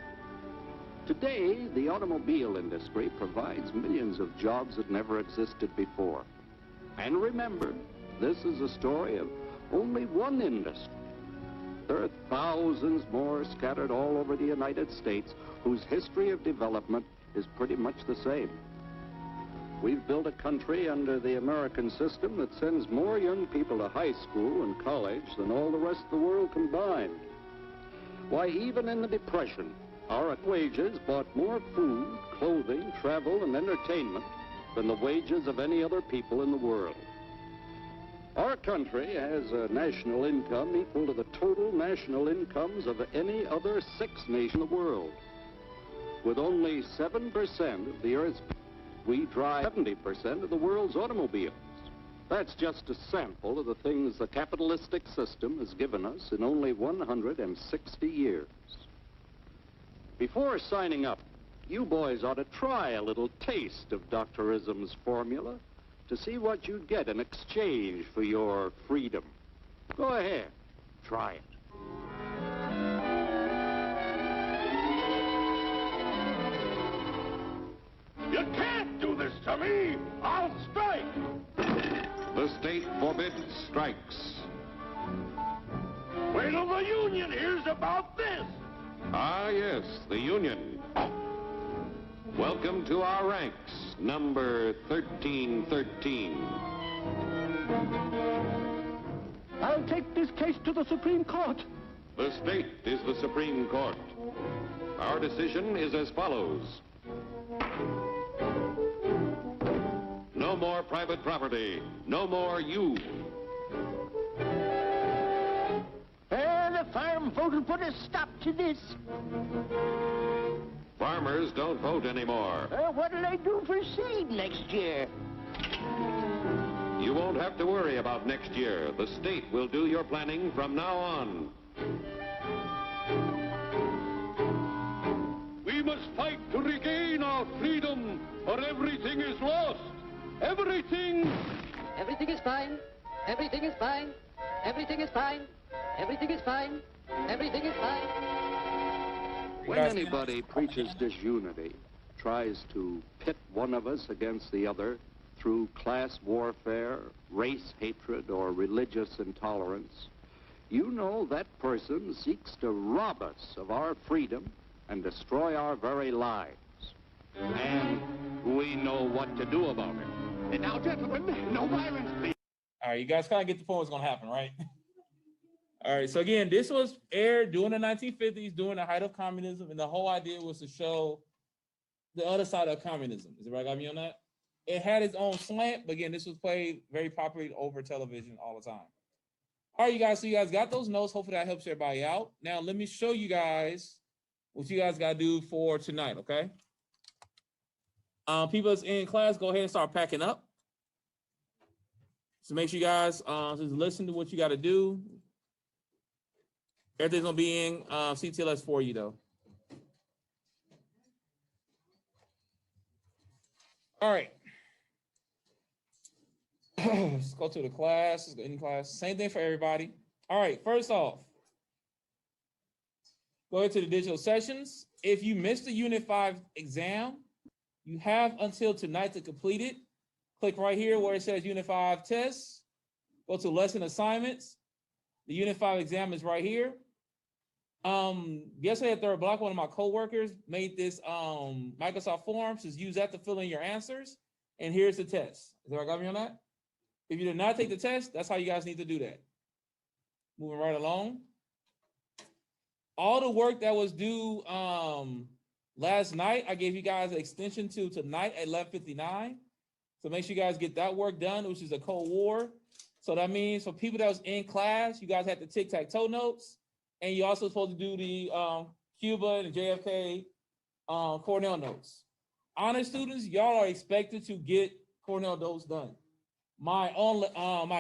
Today, the automobile industry provides millions of jobs that never existed before. And remember, this is a story of only one industry. There are thousands more scattered all over the United States whose history of development is pretty much the same. We've built a country under the American system that sends more young people to high school and college than all the rest of the world combined. Why, even in the Depression, our wages bought more food, clothing, travel, and entertainment than the wages of any other people in the world. Our country has a national income equal to the total national incomes of any other 6 nations in the world. With only 7% of the Earth's people, we drive 70% of the world's automobiles. That's just a sample of the things the capitalistic system has given us in only 160 years. Before signing up, you boys ought to try a little taste of Dr. Ism's formula to see what you'd get in exchange for your freedom. Go ahead, try it. You can't do this to me! I'll strike! The state forbids strikes. Wait till the union hears about this! Ah, yes, the union. Welcome to our ranks, number 1313. I'll take this case to the Supreme Court. The state is the Supreme Court. Our decision is as follows. No more private property. No more you. The farm vote will put a stop to this. Farmers don't vote anymore. What'll they do for seed next year? You won't have to worry about next year. The state will do your planning from now on. We must fight to regain our freedom, or everything is lost. Everything. Everything is fine. Everything is fine. Everything is fine. Everything is fine. Everything is fine. When anybody preaches disunity, tries to pit one of us against the other through class warfare, race hatred, or religious intolerance, you know that person seeks to rob us of our freedom and destroy our very lives. And we know what to do about it. And now, gentlemen, no violence, please. All right, you guys kind of get the point what's going to happen, right? All right, so again, this was aired during the 1950s, during the height of communism, and the whole idea was to show the other side of communism. Is everybody got me on that? It had its own slant, but again, this was played very popularly over television all the time. All right, you guys, so you guys got those notes. Hopefully that helps everybody out. Now, let me show you guys what you guys got to do for tonight, okay? People that's in class, go ahead and start packing up. So make sure you guys just listen to what you got to do. Everything's gonna be in CTLS for you though. All right. Let's go to the class. Let's go in class. Same thing for everybody. All right. First off, go ahead to the digital sessions. If you missed the Unit 5 exam, you have until tonight to complete it. Click right here where it says Unit 5 tests. Go to lesson assignments. The Unit 5 exam is right here. Yesterday at third block, one of my coworkers made this Microsoft form. Just use that to fill in your answers. And here's the test. Is everybody got me on that? If you did not take the test, that's how you guys need to do that. Moving right along. All the work that was due last night, I gave you guys an extension to tonight at 11:59. So make sure you guys get that work done, which is a Cold War. So that means for people that was in class, you guys had the tic-tac-toe notes. And you're also supposed to do the Cuba and JFK Cornell notes. Honor students, y'all are expected to get Cornell notes done. My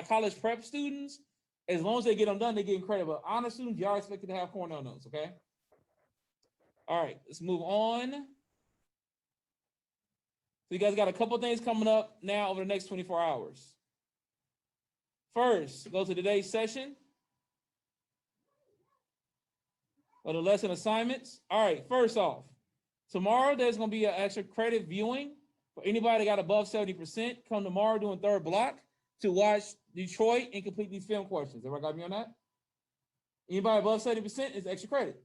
college prep students, as long as they get them done, they get credit. But honor students, y'all are expected to have Cornell notes, okay? All right, let's move on. So you guys got a couple things coming up now over the next 24 hours. First, go to today's session. Or the lesson assignments. All right, first off, tomorrow there's going to be an extra credit viewing for anybody that got above 70%. Come tomorrow doing third block to watch Detroit and complete these film questions. Everybody got me on that? Anybody above 70% is extra credit.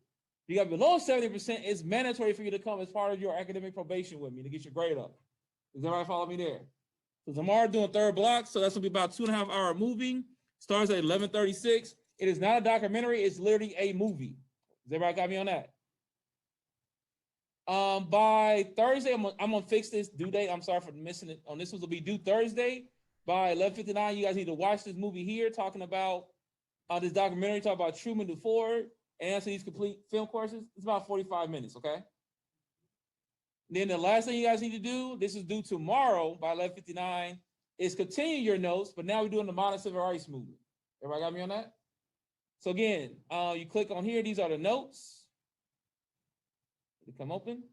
If you got below 70%, it's mandatory for you to come as part of your academic probation with me to get your grade up. Does everybody follow me there? So tomorrow doing third block, so that's going to be about 2.5 hour movie. Starts at 11:36. It is not a documentary. It's literally a movie. Does everybody got me on that? By Thursday, I'm gonna fix this due date. I'm sorry for missing it on this one. Will be due Thursday by 11:59. You guys need to watch this movie here, talking about this documentary, talk about Truman to Ford, and answer these complete film courses. It's about 45 minutes, okay? Then the last thing you guys need to do, this is due tomorrow by 11:59, is continue your notes, but now we're doing the modern civil rights movement. Everybody got me on that? So again, you click on here. These are the notes. They come open.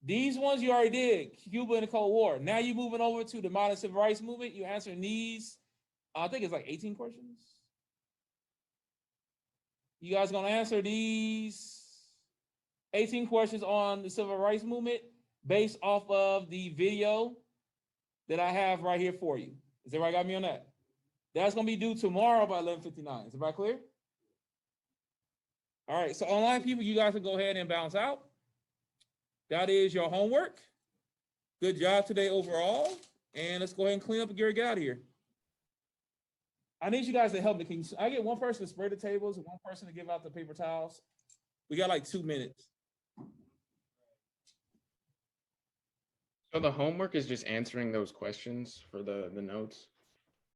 These ones you already did, Cuba and the Cold War. Now you're moving over to the modern civil rights movement. You're answering these. I think it's like 18 questions. You guys gonna answer these 18 questions on the civil rights movement based off of the video that I have right here for you. Has everybody got me on that? That's going to be due tomorrow by 11:59. Is everybody clear? All right. So online people, you guys can go ahead and bounce out. That is your homework. Good job today overall. And let's go ahead and clean up and get out of here. I need you guys to help me. Can I get one person to spray the tables and one person to give out the paper towels? We got like 2 minutes. So the homework is just answering those questions for the notes?